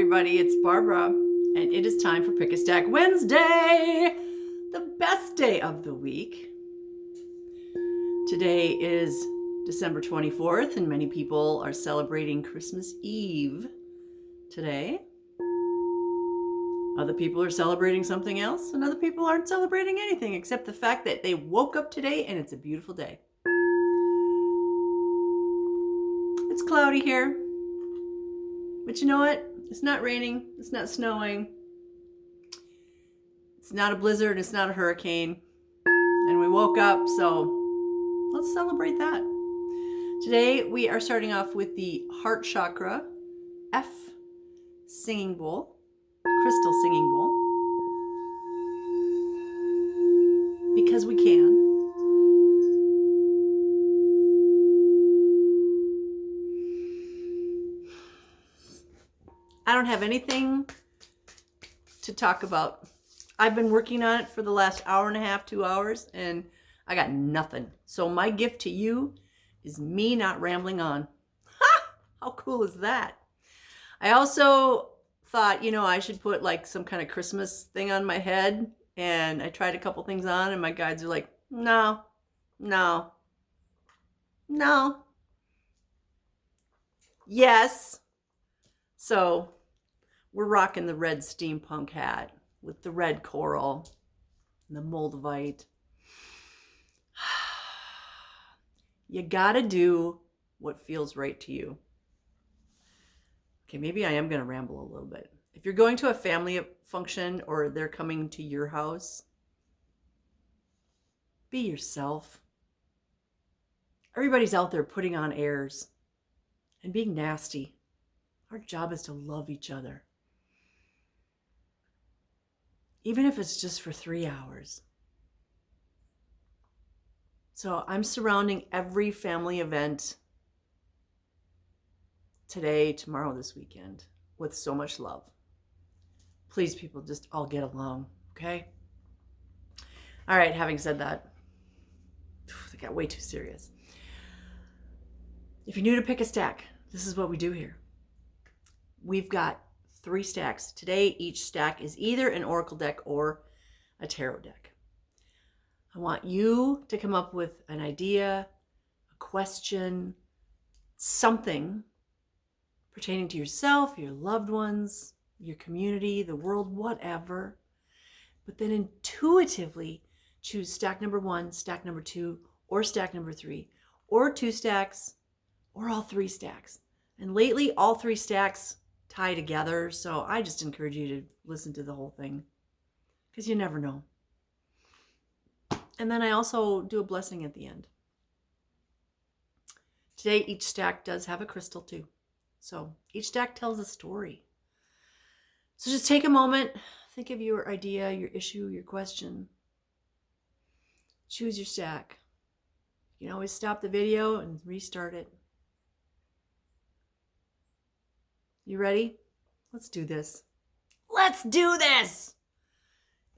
everybody, it's Barbara, and it is time for Pick a Stack Wednesday, the best day of the week. Today is December 24th, and many people are celebrating Christmas Eve today. Other people are celebrating something else, and other people aren't celebrating anything except the fact that they woke up today and it's a beautiful day. It's cloudy here, but you know what? It's not raining, it's not snowing, it's not a blizzard, it's not a hurricane, and we woke up, so let's celebrate that. Today we are starting off with the Heart Chakra F Singing Bowl, Crystal Singing Bowl, because we can. I don't have anything to talk about. I've been working on it for the last hour and a half, 2 hours, and I got nothing. So my gift to you is me not rambling on. Ha! How cool is that? I also thought, I should put like some kind of Christmas thing on my head, and I tried a couple things on, and my guides are like, no. Yes. So we're rocking the red steampunk hat with the red coral and the moldavite. You gotta do what feels right to you. Okay, maybe I am gonna ramble a little bit. If you're going to a family function or they're coming to your house, be yourself. Everybody's out there putting on airs and being nasty. Our job is to love each other. Even if it's just for 3 hours. So I'm surrounding every family event today, tomorrow, this weekend with so much love. Please, people, just all get along, okay? All right, having said that, I got way too serious. If you're new to Pick a Stack, this is what we do here. We've got 3 stacks. Today, each stack is either an oracle deck or a tarot deck. I want you to come up with an idea, a question, something pertaining to yourself, your loved ones, your community, the world, whatever. But then intuitively choose stack number 1, stack number 2, or stack number 3, or 2 stacks, or all 3 stacks. And lately, all 3 stacks tie together, so I just encourage you to listen to the whole thing, because you never know. And then I also do a blessing at the end. Today, each stack does have a crystal too. So each stack tells a story. So just take a moment, think of your idea, your issue, your question. Choose your stack. You can always stop the video and restart it. You ready? Let's do this. Let's do this!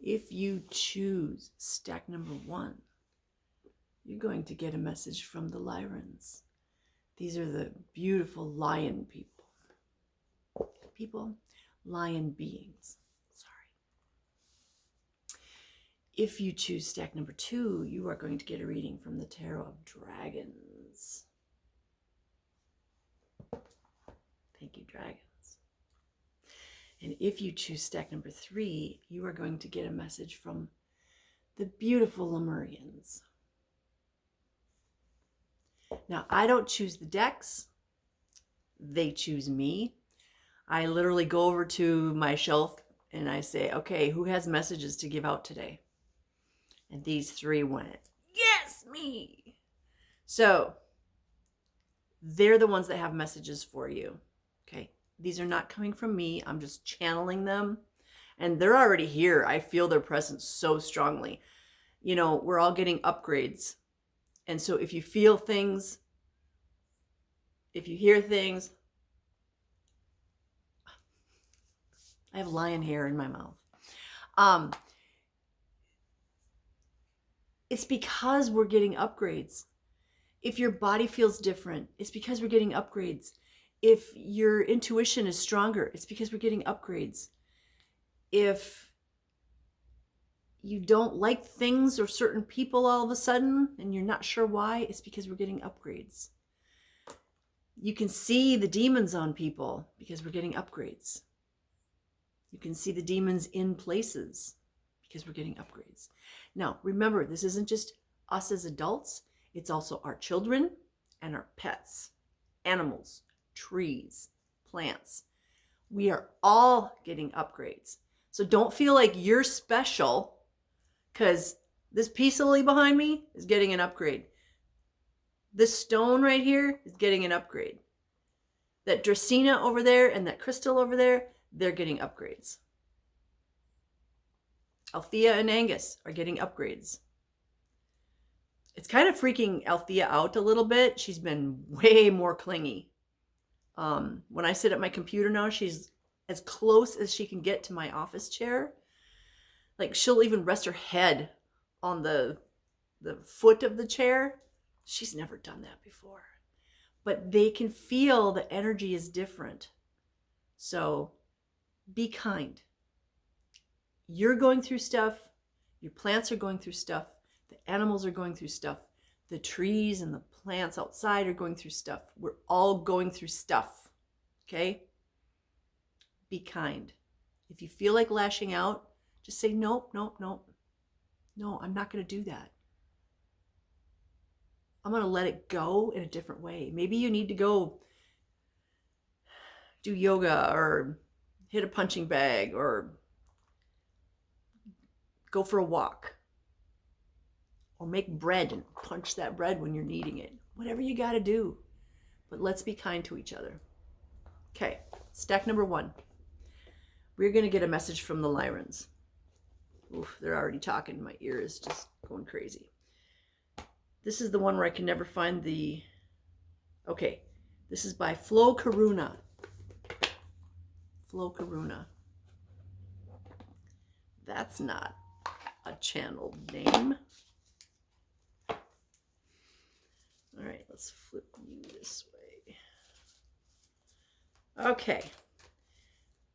If you choose stack number 1, you're going to get a message from the Lyrans. These are the beautiful lion people. Lion beings. Sorry. If you choose stack number 2, you are going to get a reading from the Tarot of Dragons. Thank you, dragons. And if you choose stack number 3, you are going to get a message from the beautiful Lemurians. Now, I don't choose the decks. They choose me. I literally go over to my shelf and I say, okay, who has messages to give out today? And these 3 went, yes, me. So they're the ones that have messages for you. Okay. These are not coming from me. I'm just channeling them. And they're already here. I feel their presence so strongly. We're all getting upgrades. And so if you feel things, if you hear things, I have lion hair in my mouth. It's because we're getting upgrades. If your body feels different, it's because we're getting upgrades. If your intuition is stronger, it's because we're getting upgrades. If you don't like things or certain people all of a sudden and you're not sure why, it's because we're getting upgrades. You can see the demons on people because we're getting upgrades. You can see the demons in places because we're getting upgrades. Now, remember, this isn't just us as adults. It's also our children and our pets, animals, trees, plants. We are all getting upgrades. So don't feel like you're special because this piece of lily behind me is getting an upgrade. This stone right here is getting an upgrade. That Dracaena over there and that crystal over there, they're getting upgrades. Althea and Angus are getting upgrades. It's kind of freaking Althea out a little bit. She's been way more clingy. When I sit at my computer now, she's as close as she can get to my office chair. Like she'll even rest her head on the foot of the chair. She's never done that before. But they can feel the energy is different. So be kind. You're going through stuff. Your plants are going through stuff. The animals are going through stuff. The trees and the plants outside are going through stuff. We're all going through stuff. Okay? Be kind. If you feel like lashing out, just say, nope, nope, nope. No, I'm not going to do that. I'm going to let it go in a different way. Maybe you need to go do yoga or hit a punching bag or go for a walk or make bread and punch that bread when you're kneading it. Whatever you got to do. But let's be kind to each other. Okay, stack number 1. We're going to get a message from the Lyrans. Oof, they're already talking. My ear is just going crazy. This is the one where I can never find the... Okay, this is by Flo Karuna. Flo Karuna. That's not a channel name. All right, let's flip you this way. Okay.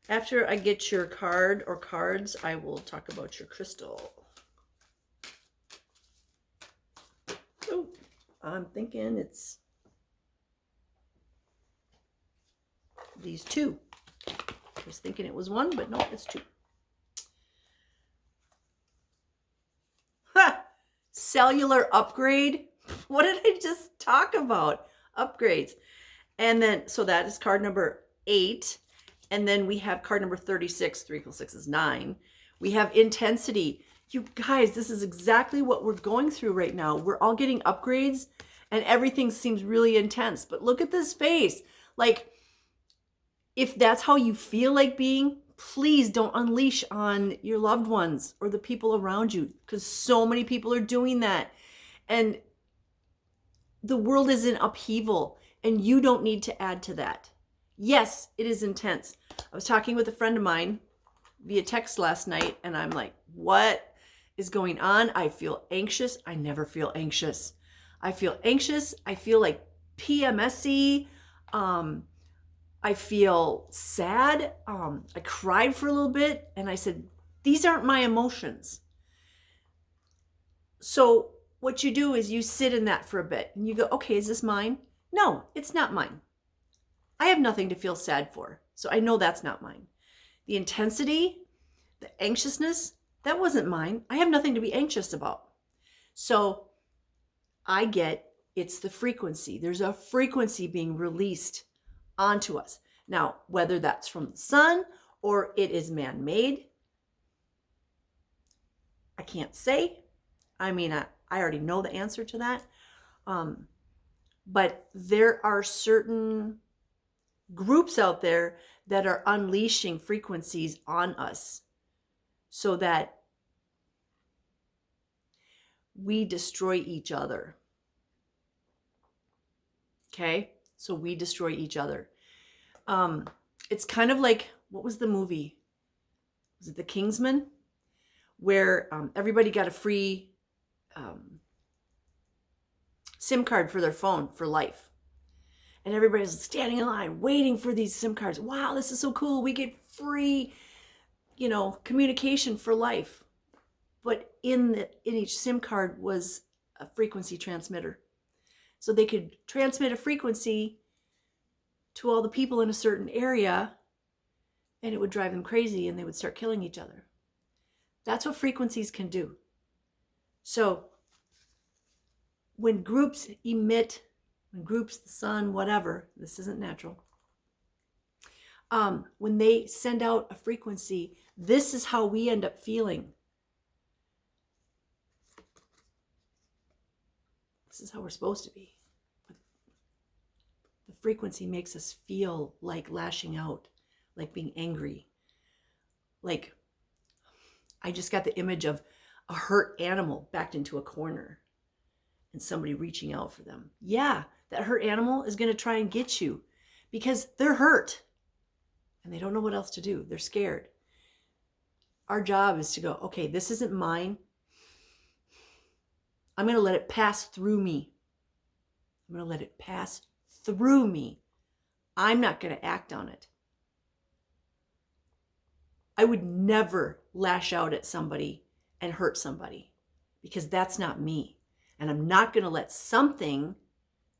After I get your card or cards, I will talk about your crystal. Oh, I'm thinking it's these 2. I was thinking it was 1, but no, it's 2. Ha! Cellular upgrade. What did I just talk about? Upgrades. And then, so that is card number 8. And then we have card number 36. 3 + 6 is 9. We have intensity. You guys, this is exactly what we're going through right now. We're all getting upgrades and everything seems really intense. But look at this face. Like, if that's how you feel like being, please don't unleash on your loved ones or the people around you, because so many people are doing that. And the world is in upheaval and you don't need to add to that. Yes, it is intense. I was talking with a friend of mine via text last night and I'm like, what is going on? I feel anxious. I never feel anxious. I feel anxious. I feel like PMS-y. I feel sad. I cried for a little bit and I said, these aren't my emotions. So what you do is you sit in that for a bit and you go, okay, is this mine? No, it's not mine. I have nothing to feel sad for. So I know that's not mine. The intensity, the anxiousness, that wasn't mine. I have nothing to be anxious about. So I get it's the frequency. There's a frequency being released onto us. Now, whether that's from the sun or it is man-made, I can't say. I mean, I already know the answer to that. But there are certain groups out there that are unleashing frequencies on us so that we destroy each other. Okay? So we destroy each other. It's kind of like, what was the movie? Was it The Kingsman? Where everybody got a free SIM card for their phone for life. And everybody's standing in line waiting for these SIM cards. Wow, this is so cool. We get free, communication for life. But in each SIM card was a frequency transmitter. So they could transmit a frequency to all the people in a certain area, and it would drive them crazy and they would start killing each other. That's what frequencies can do. So when groups emit, the sun, whatever, this isn't natural. When they send out a frequency, this is how we end up feeling. This is how we're supposed to be. The frequency makes us feel like lashing out, like being angry. Like, I just got the image of a hurt animal backed into a corner and somebody reaching out for them. Yeah, that hurt animal is going to try and get you because they're hurt and they don't know what else to do. They're scared. Our job is to go, okay, this isn't mine. I'm going to let it pass through me. I'm going to let it pass through me. I'm not going to act on it. I would never lash out at somebody and hurt somebody because that's not me. And I'm not going to let something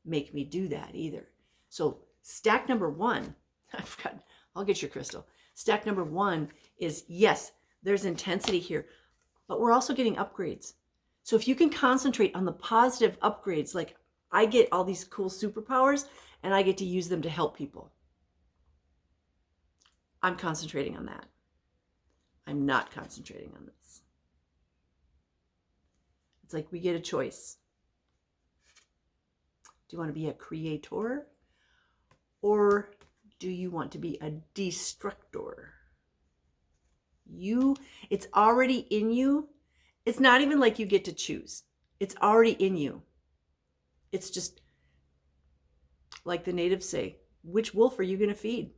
make me do that either. So stack number 1, I'll get your crystal. Stack number 1 is, yes, there's intensity here, but we're also getting upgrades. So if you can concentrate on the positive upgrades, like I get all these cool superpowers and I get to use them to help people. I'm concentrating on that. I'm not concentrating on this. It's like we get a choice. Do you want to be a creator or do you want to be a destructor? It's already in you. It's not even like you get to choose. It's already in you. It's just like the natives say, which wolf are you going to feed?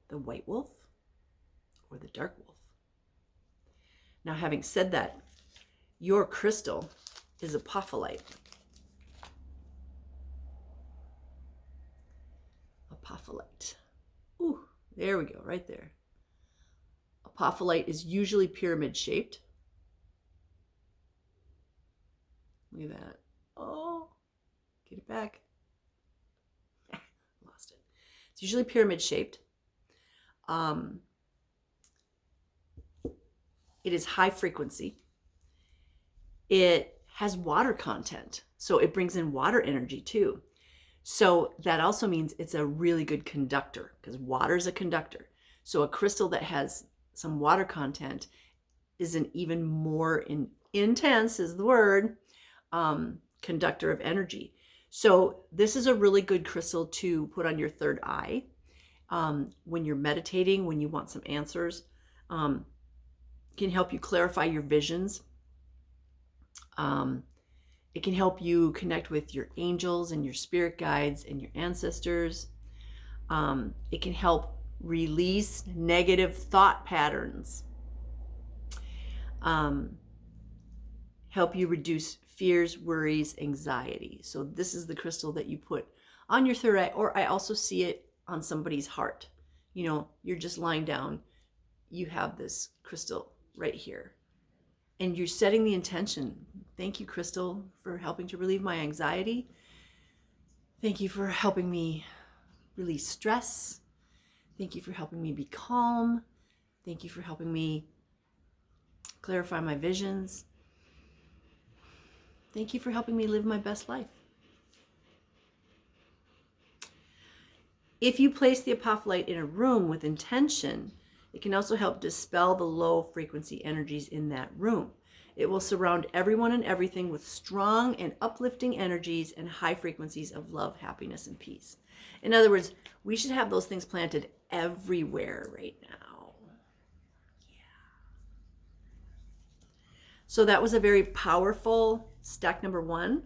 The white wolf or the dark wolf? Now, having said that, your crystal is apophyllite. Apophyllite. Ooh, there we go, right there. Apophyllite is usually pyramid shaped. Look at that. Oh, get it back. Lost it. It's usually pyramid shaped. It is high frequency. It has water content, so it brings in water energy too. So that also means it's a really good conductor because water is a conductor. So a crystal that has some water content is an even more intense is the word, conductor of energy. So this is a really good crystal to put on your third eye when you're meditating, when you want some answers. Can help you clarify your visions. It can help you connect with your angels and your spirit guides and your ancestors. It can help release negative thought patterns. Help you reduce fears, worries, anxiety. So this is the crystal that you put on your third eye, or I also see it on somebody's heart. You're just lying down. You have this crystal right here. And you're setting the intention. Thank you, crystal, for helping to relieve my anxiety. Thank you for helping me release stress. Thank you for helping me be calm. Thank you for helping me clarify my visions. Thank you for helping me live my best life. If you place the apophyllite in a room with intention, it can also help dispel the low frequency energies in that room. It will surround everyone and everything with strong and uplifting energies and high frequencies of love, happiness, and peace. In other words, we should have those things planted everywhere right now. Yeah. So that was a very powerful stack number 1.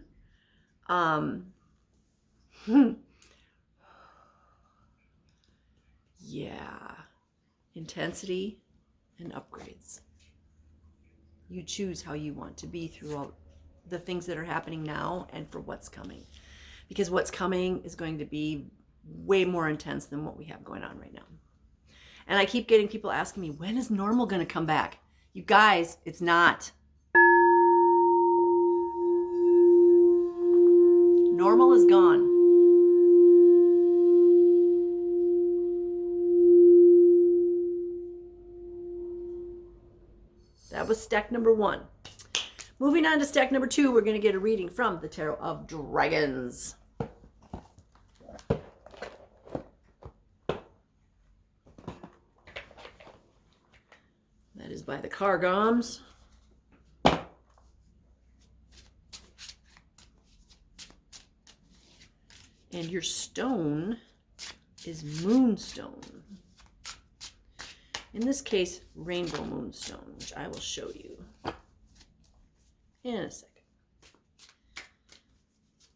Yeah. Intensity and upgrades. You choose how you want to be through all the things that are happening now and for what's coming. because what's coming is going to be way more intense than what we have going on right now. And I keep getting people asking me, when is normal going to come back? You guys, it's not. Normal is gone. That was stack number 1. Moving on to stack number 2, we're going to get a reading from the Tarot of Dragons. That is by the Cargams. And your stone is Moonstone. In this case, Rainbow Moonstone, which I will show you in a second.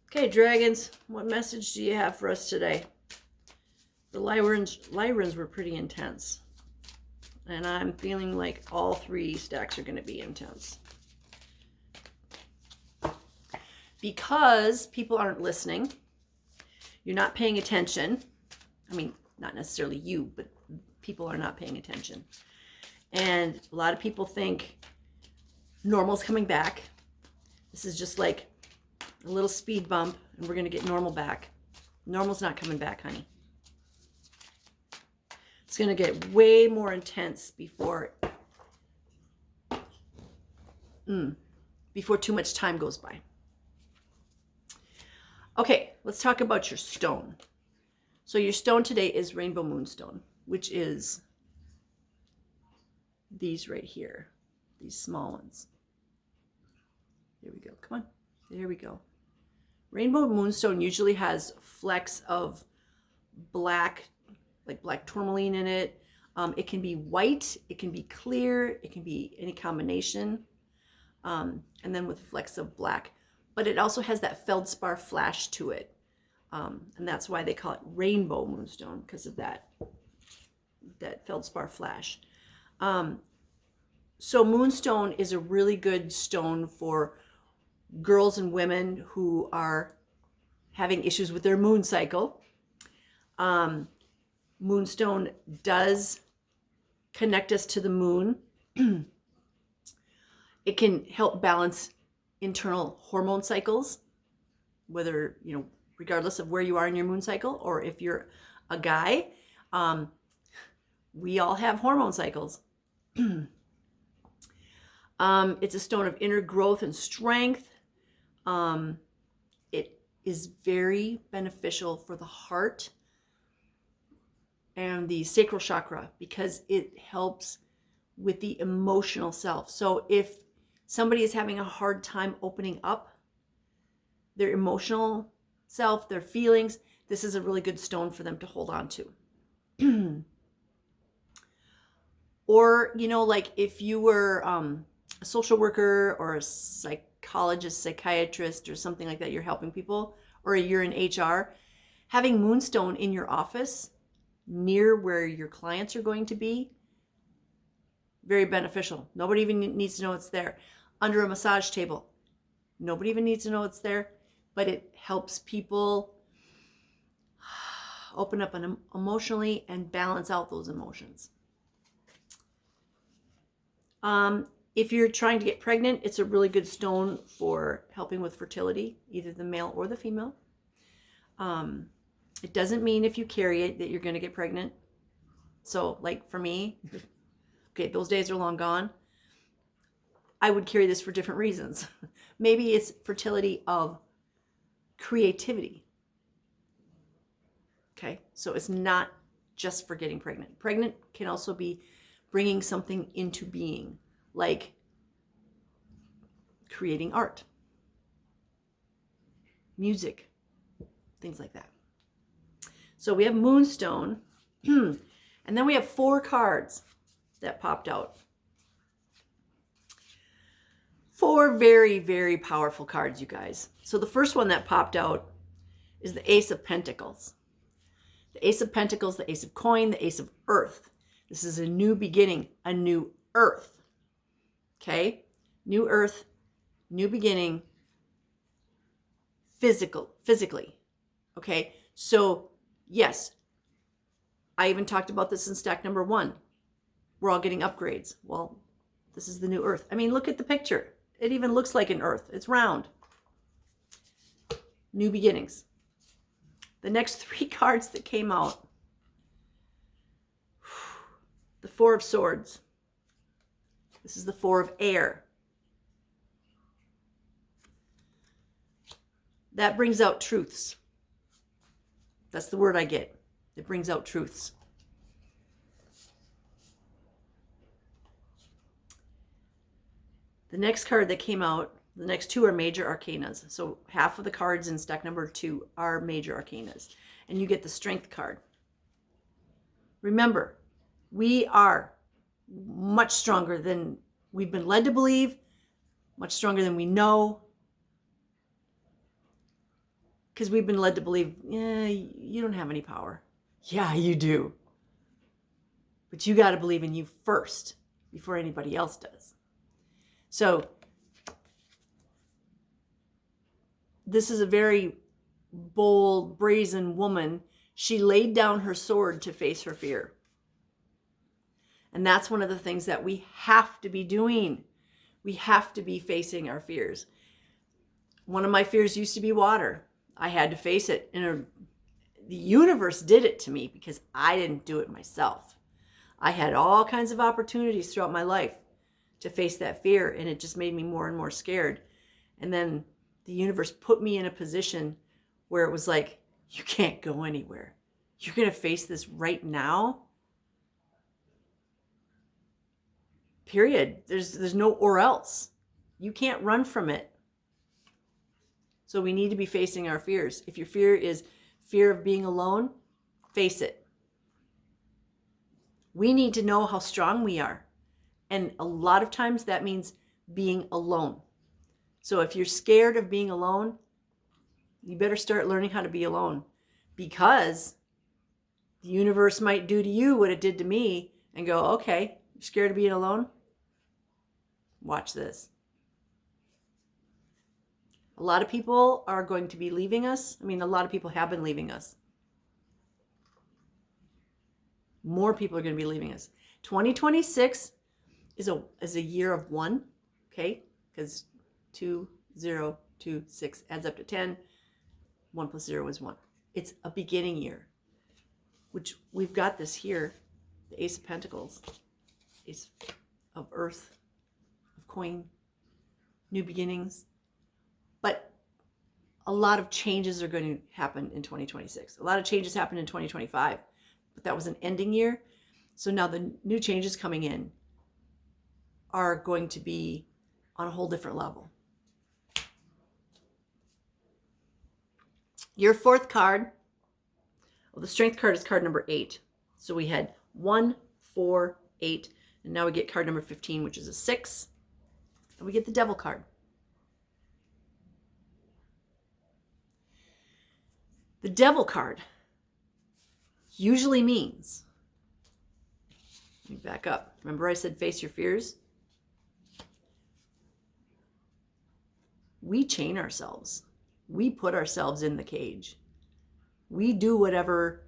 Okay, dragons, what message do you have for us today? The Lyrans were pretty intense. And I'm feeling like all 3 stacks are going to be intense. Because people aren't listening. You're not paying attention. I mean, not necessarily you, but people are not paying attention. And a lot of people think normal's coming back. This is just like a little speed bump and we're going to get normal back. Normal's not coming back, honey. It's going to get way more intense before too much time goes by. Okay, let's talk about your stone. So your stone today is Rainbow Moonstone, which is these right here, these small ones. There we go. Come on. There we go. Rainbow Moonstone usually has flecks of black, like black tourmaline in it. It can be white, it can be clear, it can be any combination, and then with flecks of black. But it also has that feldspar flash to it. And that's why they call it Rainbow Moonstone, because of that feldspar flash. So Moonstone is a really good stone for girls and women who are having issues with their moon cycle. Moonstone does connect us to the moon. It can help balance internal hormone cycles, whether, regardless of where you are in your moon cycle, or if you're a guy, we all have hormone cycles. It's a stone of inner growth and strength. It is very beneficial for the heart and the sacral chakra because it helps with the emotional self. So if somebody is having a hard time opening up their emotional self, their feelings, this is a really good stone for them to hold on to. Or, like if you were a social worker or a psychologist, psychiatrist, or something like that, you're helping people, or you're in HR, having Moonstone in your office near where your clients are going to be, very beneficial. Nobody even needs to know it's there. Under a massage table, nobody even needs to know it's there, but it helps people open up emotionally and balance out those emotions. If you're trying to get pregnant, it's a really good stone for helping with fertility, either the male or the female. It doesn't mean if you carry it that you're going to get pregnant. So like for me, okay, those days are long gone. I would carry this for different reasons. Maybe it's fertility of creativity. Okay, so it's not just for getting pregnant. Pregnant can also be bringing something into being, like creating art, music, things like that. So we have Moonstone, and then we have 4 cards that popped out. 4 very, very powerful cards, you guys. So the first one that popped out is the Ace of Pentacles. The Ace of Pentacles, the Ace of Coin, the Ace of Earth. This is a new beginning, a new earth. Okay? New earth, new beginning, physically. Okay, so yes, I even talked about this in stack number 1. We're all getting upgrades. Well, this is the new Earth. I mean, look at the picture. It even looks like an Earth. It's round. New beginnings. The next 3 cards that came out. The 4 of Swords. This is the 4 of Air. That brings out truths. That's the word I get. It brings out truths. The next card that came out, the next 2 are major arcanas. So half of the cards in stack number 2 are major arcanas. And you get the Strength card. Remember, we are much stronger than we've been led to believe, much stronger than we know. Because we've been led to believe, you don't have any power. Yeah, you do. But you got to believe in you first before anybody else does. So this is a very bold, brazen woman. She laid down her sword to face her fear. And that's one of the things that we have to be doing. We have to be facing our fears. One of my fears used to be water. I had to face it. The universe did it to me because I didn't do it myself. I had all kinds of opportunities throughout my life to face that fear, and it just made me more and more scared. And then the universe put me in a position where it was like, you can't go anywhere. You're going to face this right now. Period. There's no or else. You can't run from it. So we need to be facing our fears. If your fear is fear of being alone, face it. We need to know how strong we are. And a lot of times that means being alone. So if you're scared of being alone, you better start learning how to be alone, because the universe might do to you what it did to me and go, okay, you're scared of being alone? Watch this. A lot of people are going to be leaving us. I mean, a lot of people have been leaving us. More people are going to be leaving us. 2026 is a year of 1, okay? Because 2, 0, 2, 6 adds up to 10. 1 plus 0 is 1. It's a beginning year, which we've got this here. The Ace of Pentacles, Ace of Earth, of Coin, new beginnings. But a lot of changes are going to happen in 2026. A lot of changes happened in 2025, but that was an ending year. So now the new changes coming in are going to be on a whole different level. Your 4th card, well, the Strength card is card number 8. So we had 1, 4, 8, and now we get card number 15, which is a 6, and we get the Devil card. The Devil card usually means, let me back up. Remember I said face your fears? We chain ourselves. We put ourselves in the cage. We do whatever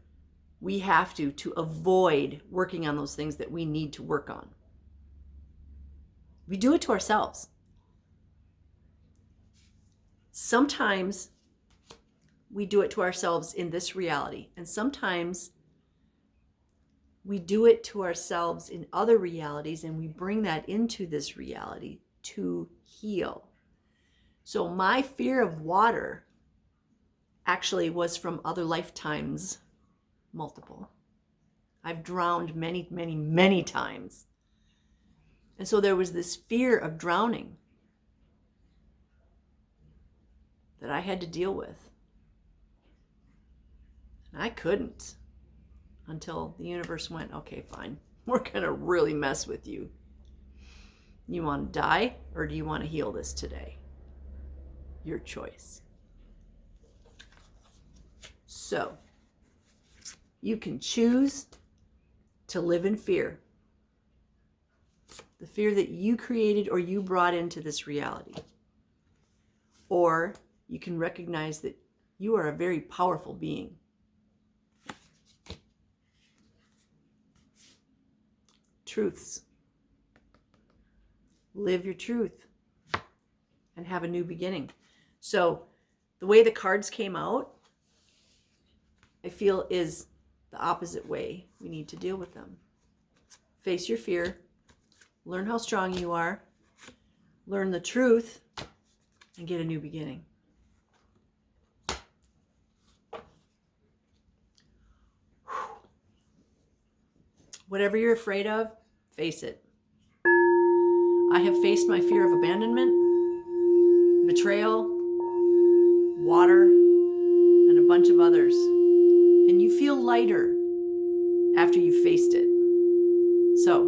we have to avoid working on those things that we need to work on. We do it to ourselves. Sometimes we do it to ourselves in this reality, and sometimes we do it to ourselves in other realities, and we bring that into this reality to heal. So my fear of water actually was from other lifetimes, multiple. I've drowned many, many, many times. And so there was this fear of drowning that I had to deal with. And I couldn't until the universe went, okay, fine. We're going to really mess with you. You want to die, or do you want to heal this today? Your choice. So, you can choose to live in fear. The fear that you created or you brought into this reality. Or you can recognize that You are a very powerful being. Truths. Live your truth and have a new beginning. So the way the cards came out, I feel is the opposite way we need to deal with them. Face your fear. Learn how strong you are. Learn the truth and get a new beginning. Whatever you're afraid of, face it. I have faced my fear of abandonment, betrayal, water, and a bunch of others. And you feel lighter after you've faced it. So,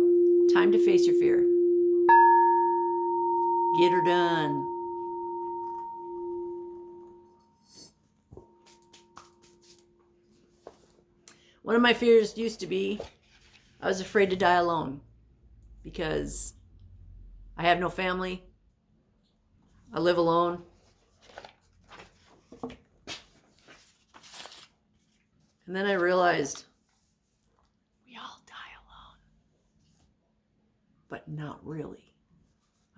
time to face your fear. Get her done. One of my fears used to be I was afraid to die alone because I have no family. I live alone. And then I realized we all die alone. But not really.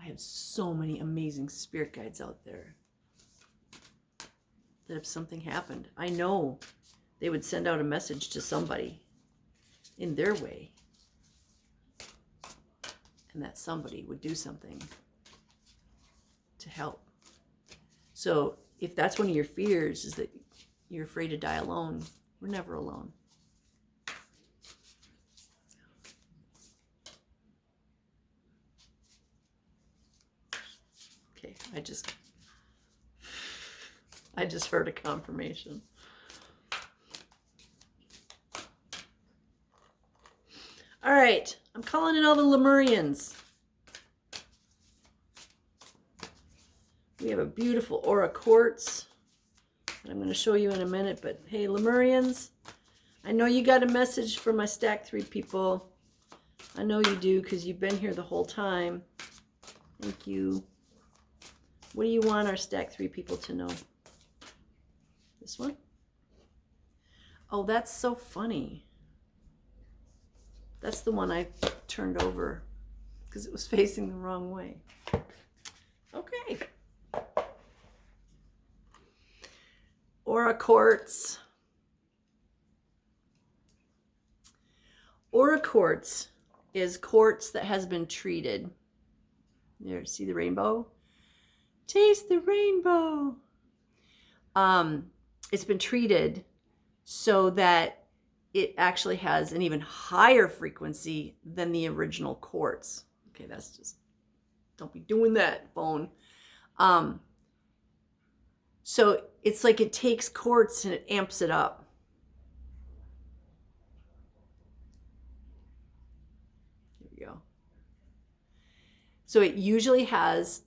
I have so many amazing spirit guides out there that if something happened, I know they would send out a message to somebody in their way. And that somebody would do something to help. So if that's one of your fears, is that you're afraid to die alone, we're never alone. Okay, I just heard a confirmation. All right, I'm calling in all the Lemurians. We have a beautiful aura quartz that I'm going to show you in a minute. But hey, Lemurians, I know you got a message for my Stack 3 people. I know you do because you've been here the whole time. Thank you. What do you want our Stack 3 people to know? This one? Oh, that's so funny. That's the one I turned over because it was facing the wrong way. Okay. Aura quartz. Aura quartz is quartz that has been treated. There, see the rainbow? Taste the rainbow. It's been treated so that it actually has an even higher frequency than the original quartz. Okay, that's just, don't be doing that, phone. So it's like it takes quartz and it amps it up. Here we go. So it usually has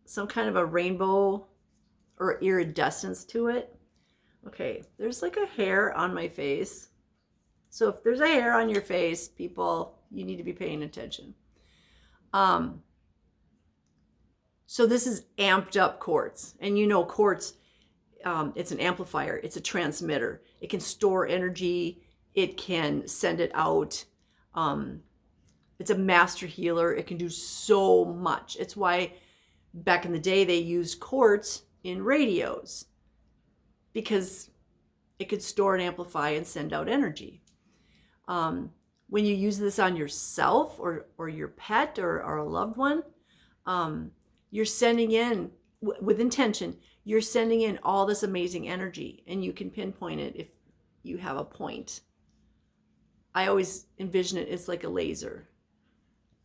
some kind of a rainbow or iridescence to it. Okay, there's like a hair on my face. So if there's a hair on your face, people, you need to be paying attention. So this is amped up quartz. And you know quartz, it's an amplifier. It's a transmitter. It can store energy. It can send it out. It's a master healer. It can do so much. It's why back in the day they used quartz in radios because it could store and amplify and send out energy. When you use this on yourself or your pet or a loved one, you're sending in, with intention, you're sending in all this amazing energy, and you can pinpoint it if you have a point. I always envision it as like a laser.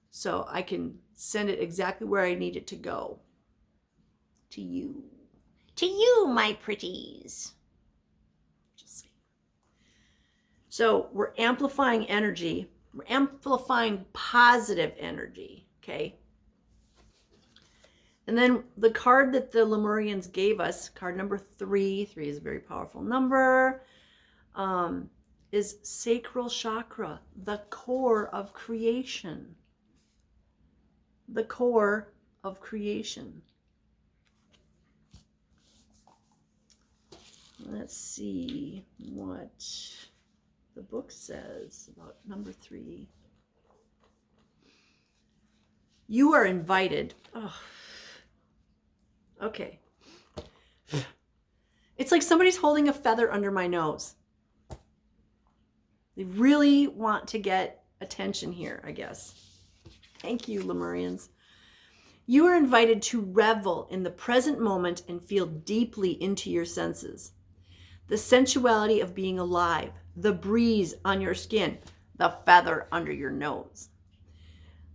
So I can send it exactly where I need it to go. To you. To you, my pretties. So we're amplifying energy. We're amplifying positive energy, okay? And then the card that the Lemurians gave us, card number 3, 3 is a very powerful number, is sacral chakra, the core of creation. The core of creation. Let's see what the book says about number 3. You are invited. Oh. Okay. It's like somebody's holding a feather under my nose. They really want to get attention here, I guess. Thank you, Lemurians. You are invited to revel in the present moment and feel deeply into your senses. The sensuality of being alive, the breeze on your skin, the feather under your nose,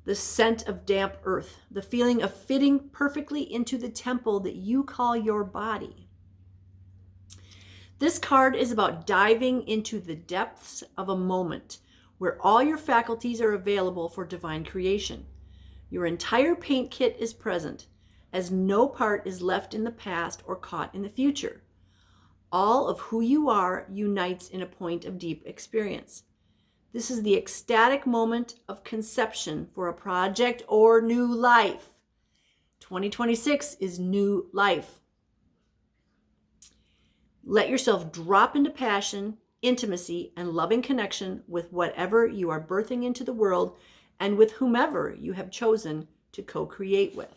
the scent of damp earth, the feeling of fitting perfectly into the temple that you call your body. This card is about diving into the depths of a moment where all your faculties are available for divine creation. Your entire paint kit is present, as no part is left in the past or caught in the future. All of who you are unites in a point of deep experience. This is the ecstatic moment of conception for a project or new life. 2026 is new life. Let yourself drop into passion, intimacy, and loving connection with whatever you are birthing into the world and with whomever you have chosen to co-create with.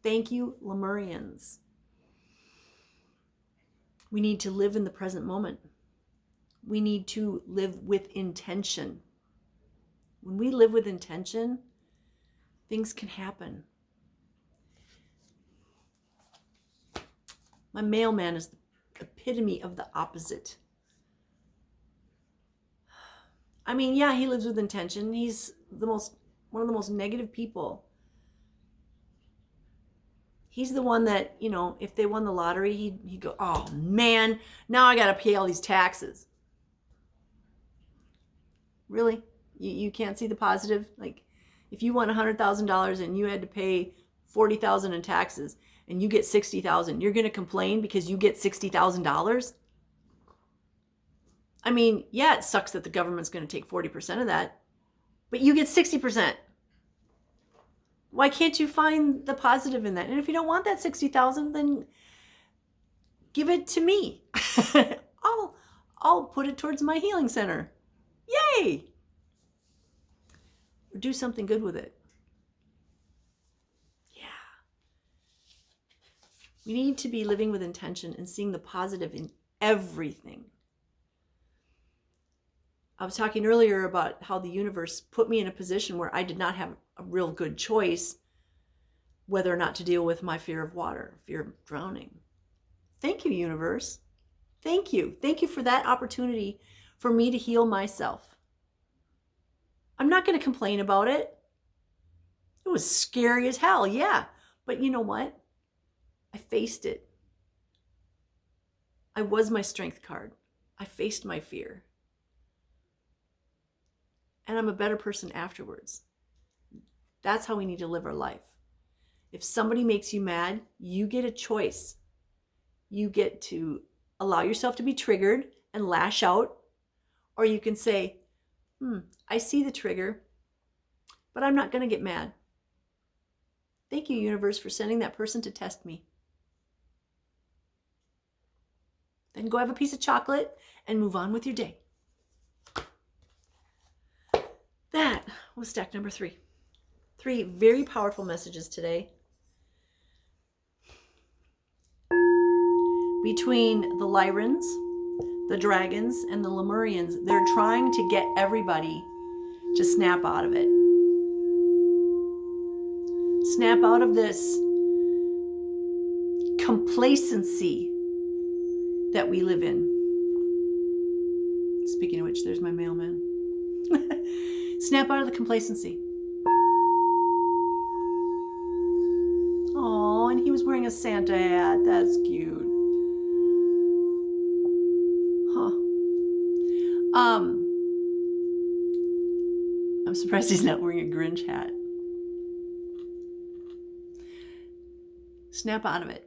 Thank you, Lemurians. We need to live in the present moment. We need to live with intention. When we live with intention, things can happen. My mailman is the epitome of the opposite. I mean, yeah, he lives with intention. He's one of the most negative people. He's the one that, if they won the lottery, he'd go, oh man, now I got to pay all these taxes. Really? You can't see the positive? Like, if you won $100,000 and you had to pay $40,000 in taxes and you get $60,000, you're going to complain because you get $60,000? I mean, yeah, it sucks that the government's going to take 40% of that, but you get 60%. Why can't you find the positive in that? And if you don't want that $60,000, then give it to me. I'll put it towards my healing center. Yay! Or do something good with it. Yeah. We need to be living with intention and seeing the positive in everything. I was talking earlier about how the universe put me in a position where I did not have a real good choice whether or not to deal with my fear of water, fear of drowning. Thank you, universe. Thank you. Thank you for that opportunity for me to heal myself. I'm not going to complain about it. It was scary as hell, yeah. But you know what? I faced it. I was my strength card. I faced my fear. And I'm a better person afterwards. That's how we need to live our life. If somebody makes you mad, you get a choice. You get to allow yourself to be triggered and lash out, or you can say, I see the trigger, but I'm not going to get mad. Thank you, universe, for sending that person to test me. Then go have a piece of chocolate and move on with your day. That was stack number 3. 3 very powerful messages today. Between the Lyrans, the dragons, and the Lemurians, they're trying to get everybody to snap out of it. Snap out of this complacency that we live in. Speaking of which, there's my mailman. Snap out of the complacency. Oh, and he was wearing a Santa hat. That's cute. Huh. I'm surprised he's not wearing a Grinch hat. Snap out of it.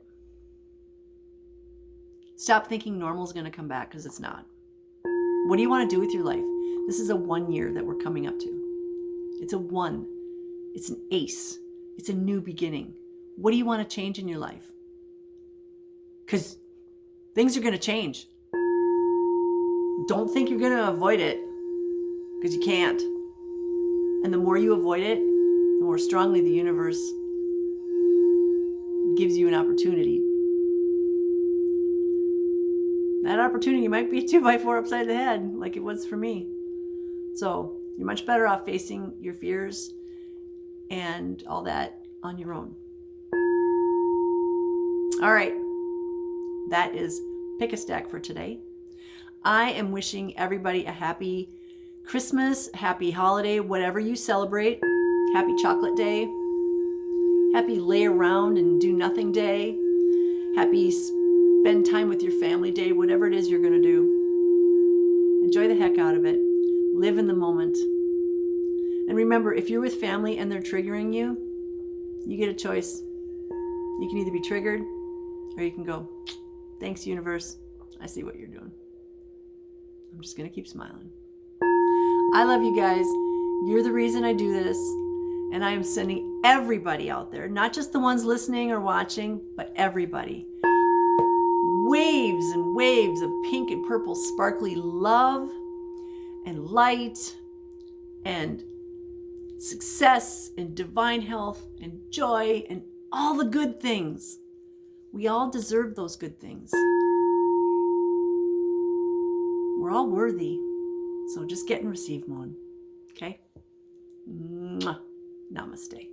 Stop thinking normal's going to come back, because it's not. What do you want to do with your life? This is a 1 year that we're coming up to. It's a 1. It's an ace. It's a new beginning. What do you want to change in your life? Because things are going to change. Don't think you're going to avoid it, because you can't. And the more you avoid it, the more strongly the universe gives you an opportunity. That opportunity might be a 2x4 upside the head, like it was for me. So you're much better off facing your fears and all that on your own. All right, that is Pick a Stack for today. I am wishing everybody a happy Christmas, happy holiday, whatever you celebrate. Happy chocolate day. Happy lay around and do nothing day. Happy spend time with your family day, whatever it is you're going to do. Enjoy the heck out of it. Live in the moment. And remember, if you're with family and they're triggering you, you get a choice. You can either be triggered or you can go, thanks, universe. I see what you're doing. I'm just going to keep smiling. I love you guys. You're the reason I do this. And I am sending everybody out there, not just the ones listening or watching, but everybody, waves and waves of pink and purple sparkly love and light and success and divine health and joy and all the good things. We all deserve those good things. We're all worthy. So just get in receive mode. Okay? Mwah. Namaste.